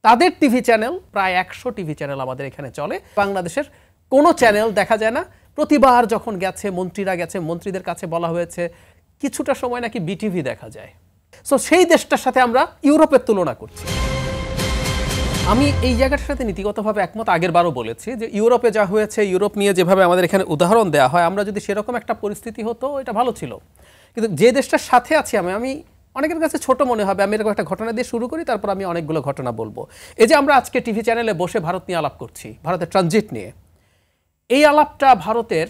তাদের TV channel প্রায় 100 TV channel আমাদের এখানে চলে। বাংলাদেশের কোনো চ্যানেল দেখা যায় না। প্রতিবার যখন গেছে মন্ত্রীরা গেছে, মন্ত্রীদের কাছে বলা হয়েছে কিছুটা সময় নাকি বিটিভি দেখা যায়। সো সেই দেশটার সাথে আমরা ইউরোপের তুলনা করছি। আমি এই জায়গাটার সাথে নীতিগতভাবে একমত, আগের বারও বলেছি যে ইউরোপে যা হয়েছে, ইউরোপ নিয়ে যেভাবে আমাদের এখানে উদাহরণ দেওয়া হয়, আমরা যদি সেরকম একটা পরিস্থিতি হতো এটা ভালো ছিল। কিন্তু যে দেশটার সাথে আছি আমি অনেকের কাছে ছোট মনে হবে, আমি এরকম একটা ঘটনা দিয়ে শুরু করি, তারপর আমি অনেকগুলো ঘটনা বলবো। এই যে আমরা আজকে টিভি চ্যানেলে বসে ভারত নিয়ে আলাপ করছি, ভারতের ট্রানজিট নিয়ে, এই আলাপটা ভারতের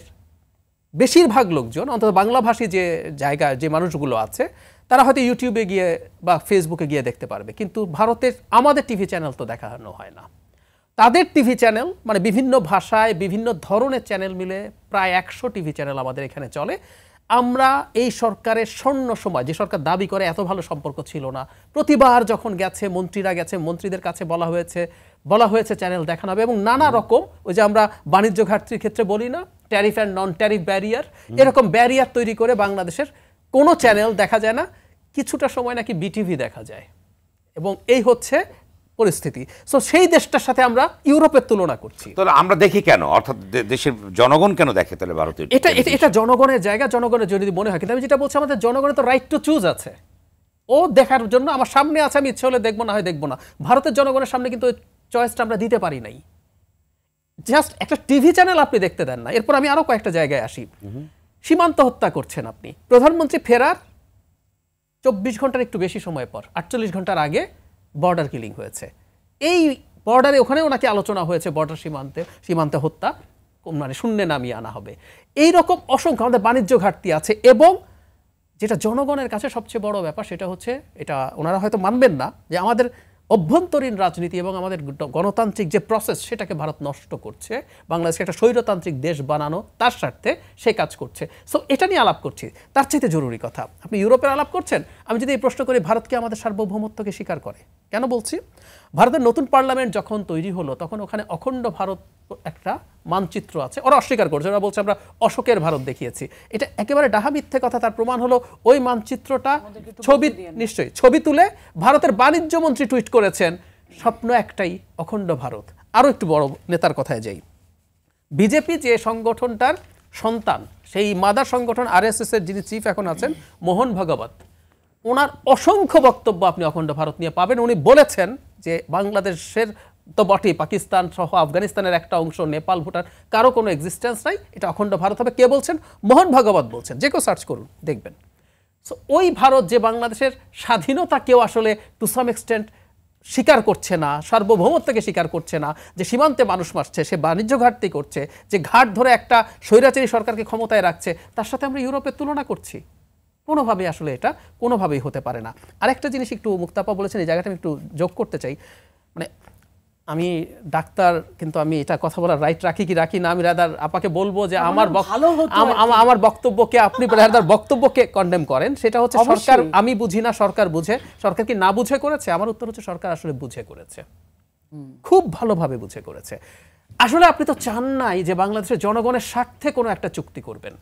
বেশিরভাগ লোকজন, অন্তত বাংলাভাষী যে জায়গায় যে মানুষগুলো আছে, তারা হয়তো ইউটিউবে গিয়ে বা ফেসবুকে গিয়ে দেখতে পারবে। কিন্তু ভারতের আমাদের টিভি চ্যানেল তো দেখানো হয় না। তাদের টিভি চ্যানেল মানে বিভিন্ন ভাষায় বিভিন্ন ধরনের চ্যানেল মিলে প্রায় 100 টিভি চ্যানেল আমাদের এখানে চলে। আমরা এই সরকারের স্বর্ণ সময়, যে সরকার দাবি করে এত ভালো সম্পর্ক ছিল না, প্রতিবার যখন গেছে মন্ত্রীরা গেছে, মন্ত্রীদের কাছে বলা হয়েছে চ্যানেল দেখানো হবে, এবং নানা রকম ওই যে আমরা বাণিজ্য ঘাটতির ক্ষেত্রে বলি না, tariff and non tariff barrier, এরকম ব্যারিয়ার তৈরি করে বাংলাদেশের কোনো চ্যানেল দেখা যায় না, কিছুটা সময় নাকি বিটিভি দেখা যায়, এবং এই হচ্ছে পরিস্থিতি। সো সেই দেশটার সাথে আমরা ইউরোপের তুলনা করছি। তাহলে আমরা দেখি কেন, অর্থাৎ দেশের জনগণ কেন দেখে তাহলে ভারতের? এটা জনগণের জায়গা, জনগণের যদি মনে হয়। কিন্তু আমি যেটা বলছি, আমাদের জনগণের তো রাইট টু চুজ আছে। ও দেখার জন্য আমার সামনে আছে, আমি ইচ্ছে হলে দেখবো, না হয় দেখবো না। ভারতের জনগণের সামনে কিন্তু ওই চয়েসটা আমরা দিতে পারি নাই। জাস্ট একটা টিভি চ্যানেল আপনি দেখতে দেন না। এরপর আমি আরো কয়েকটা জায়গায় আসি। সীমান্ত হত্যা করছেন আপনি, প্রধানমন্ত্রী ফেরার 24 ঘন্টার একটু বেশি সময় পর, 48 ঘন্টার আগে বর্ডার কিলিং হয়েছে। এই বর্ডারে ওখানেও নাকি আলোচনা হয়েছে বর্ডার সীমান্তে হত্যা মানে শূন্যে নামিয়ে আনা হবে। এই রকম অসংখ্য আমাদের বাণিজ্য ঘাটতি আছে। এবং যেটা জনগণের কাছে সবচেয়ে বড় ব্যাপার সেটা হচ্ছে, এটা ওনারা হয়তো মানবেন না, যে আমাদের অভ্যন্তরীণ রাজনীতি এবং আমাদের গণতান্ত্রিক যে প্রসেস সেটাকে ভারত নষ্ট করছে, বাংলাদেশকে একটা স্বৈরতান্ত্রিক দেশ বানানো তার স্বার্থে সে কাজ করছে। সো এটা নিয়ে আলাপ করছি। তার চাইতে জরুরি কথা, আপনি ইউরোপের আলাপ করছেন। আমি যদি এই প্রশ্ন করি, ভারতকে আমাদের সার্বভৌমত্বকে স্বীকার করে কেন বলছি? ভারতের নতুন পার্লামেন্ট যখন তৈরি হলো, তখন ওখানে অখণ্ড ভারত একটা মানচিত্র আছে, ওরা অস্বীকার করছে, ওরা বলছে আমরা অশোকের ভারত দেখিয়েছি। এটা একেবারে ডাহা মিথ্যে কথা। তার প্রমাণ হলো ওই মানচিত্রটা ছবি তুলে ভারতের বাণিজ্য মন্ত্রী টুইট করেছেন, স্বপ্ন একটাই, অখণ্ড ভারত। আরো একটু বড় নেতার কথায় যাই, বিজেপি যে সংগঠনটার সন্তান, সেই মাদার সংগঠন আরএসএস এর যিনি চিফ এখন আছেন, মোহন ভাগবত, ওনার অসংখ্য বক্তব্য আপনি অখণ্ড ভারত নিয়ে পাবেন। উনি বলেছেন যে বাংলাদেশের তো বটেই, পাকিস্তান সহ আফগানিস্তানের একটা অংশ, নেপাল, ভুটান, কারো কোনো এক্সিস্টেন্স নাই, এটা অখণ্ড ভারত হবে। কে বলছেন? মোহন ভাগবত বলছেন। যে কেউ সার্চ করুন, দেখবেন। সো ওই ভারত যে বাংলাদেশের স্বাধীনতা কেউ আসলে টু সাম এক্সটেন্ট স্বীকার করছে না, সার্বভৌমত্বকে স্বীকার করছে না, যে সীমান্তে মানুষ মারছে, সে বাণিজ্য ঘাটতি করছে, যে ঘাট ধরে একটা স্বৈরাচারী সরকারকে ক্ষমতায় রাখছে, তার সাথে আমরা ইউরোপের তুলনা করছি। কোনোভাবেই আসলে এটা কোনোভাবেই হতে পারে না। আরেকটা জিনিস একটু মুক্তাপা বলেছেন, এই জায়গাটা আমি একটু যোগ করতে চাই। মানে আমি ডাক্তার, কিন্তু আমি এটা কথা বলার রাইট রাখি কি রাখি না, আমি রাদার আপাকে বলবো যে আমার বক্তব্যকে আপনি রাদার বক্তব্যকে কন্ডেম করেন। সেটা হচ্ছে সরকার আমি বুঝি না, সরকার বুঝে। সরকার কি না বুঝে করেছে? আমার উত্তর হচ্ছে সরকার আসলে বুঝে করেছে, খুব ভালোভাবে বুঝে করেছে। আসলে আপনি তো চান নাই যে বাংলাদেশের জনগণের স্বার্থে কোনো একটা চুক্তি করবেন।